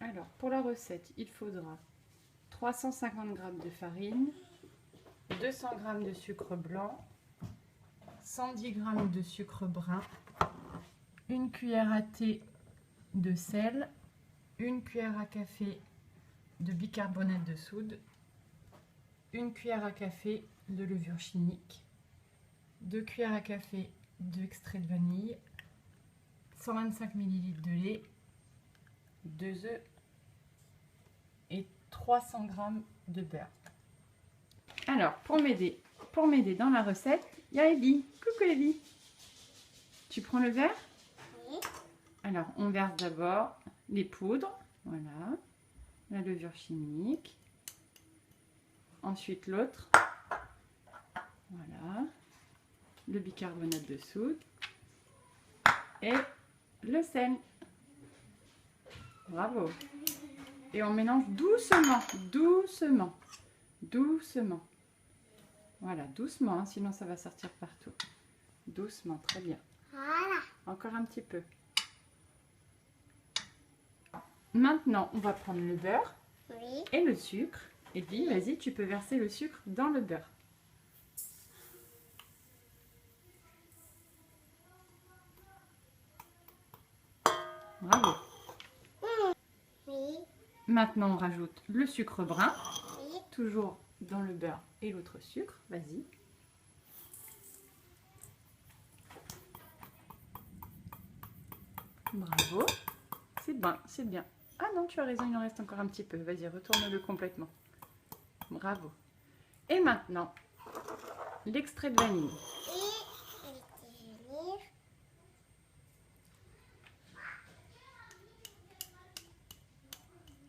Alors, pour la recette, il faudra 350 g de farine, 200 g de sucre blanc, 110 g de sucre brun, une cuillère à thé de sel, une cuillère à café de bicarbonate de soude, une cuillère à café de levure chimique, 2 cuillères à café d'extrait de vanille, 125 ml de lait, 2 œufs et 300 g de beurre. Alors, pour m'aider dans la recette, il y a Evie. Coucou Evie. Tu prends le verre? Oui. Alors, on verse d'abord les poudres, voilà, la levure chimique, ensuite l'autre, voilà, le bicarbonate de soude et le sel. Bravo. Et on mélange doucement, doucement, doucement. Voilà, doucement, hein, sinon ça va sortir partout. Doucement, très bien. Voilà. Encore un petit peu. Maintenant, on va prendre le beurre Oui. et le sucre. Et puis, vas-y, tu peux verser le sucre dans le beurre. Bravo. Oui. Maintenant, on rajoute le sucre brun, Oui. toujours dans le beurre et l'autre sucre. Vas-y. Bravo. C'est bien, c'est bien. Ah non, tu as raison, il en reste encore un petit peu. Vas-y, retourne-le complètement. Bravo. Et maintenant, l'extrait de vanille.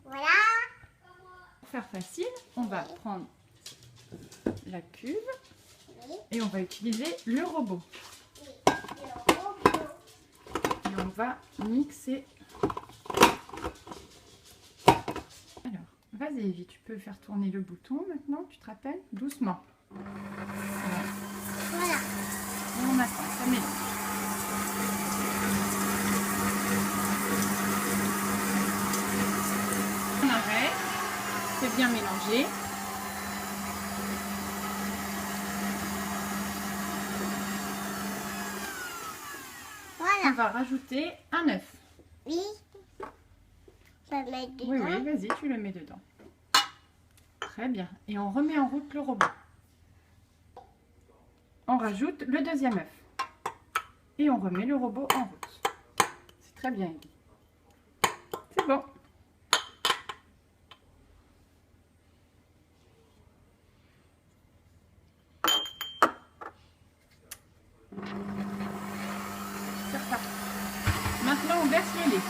Voilà. Pour faire facile, on va prendre la cuve Oui. et on va utiliser le robot. Oui. Le robot. Et on va mixer. Alors, vas-y Evie, tu peux faire tourner le bouton maintenant, tu te rappelles? Doucement. Voilà. Voilà. Et on attend, ça mélange. On arrête, c'est bien mélangé. Voilà. On va rajouter un œuf. Oui. Je vais mettre dedans. Oui, oui, vas-y, tu le mets dedans. Très bien. Et on remet en route le robot. On rajoute le deuxième œuf. Et on remet le robot en route. C'est très bien, Evie. C'est bon. C'est reparti. Maintenant, on verse le lait.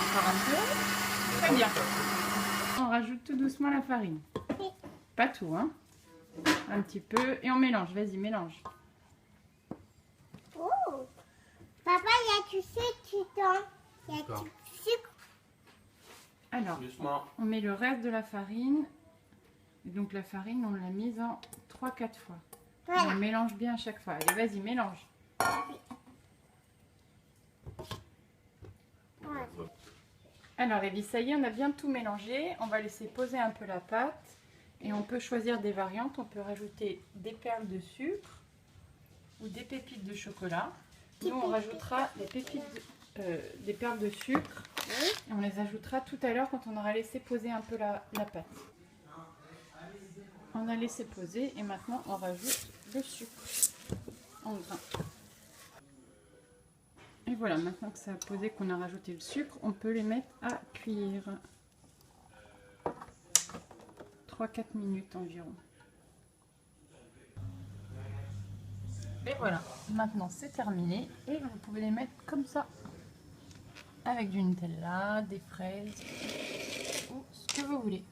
Encore un peu. Très bien. On rajoute tout doucement la farine. Pas tout, hein. Un petit peu. Et on mélange. Vas-y, mélange. Oh. Papa, il y a du sucre dedans. Il y a du sucre. Alors, Doucement. on met le reste de la farine. Et donc la farine, on l'a mise en 3-4 fois. Voilà. On mélange bien à chaque fois. Allez, vas-y, mélange. Voilà. Alors, Evie, ça y est, on a bien tout mélangé. On va laisser poser un peu la pâte. Et on peut choisir des variantes. On peut rajouter des perles de sucre ou des pépites de chocolat. Nous, on rajoutera des pépites des perles de sucre. Et on les ajoutera tout à l'heure quand on aura laissé poser un peu la pâte. On a laissé poser et maintenant on rajoute le sucre en grains. Et voilà, maintenant que ça a posé, qu'on a rajouté le sucre, on peut les mettre à cuire. 3-4 minutes environ. Et voilà, maintenant c'est terminé et vous pouvez les mettre comme ça, avec du Nutella, des fraises ou ce que vous voulez.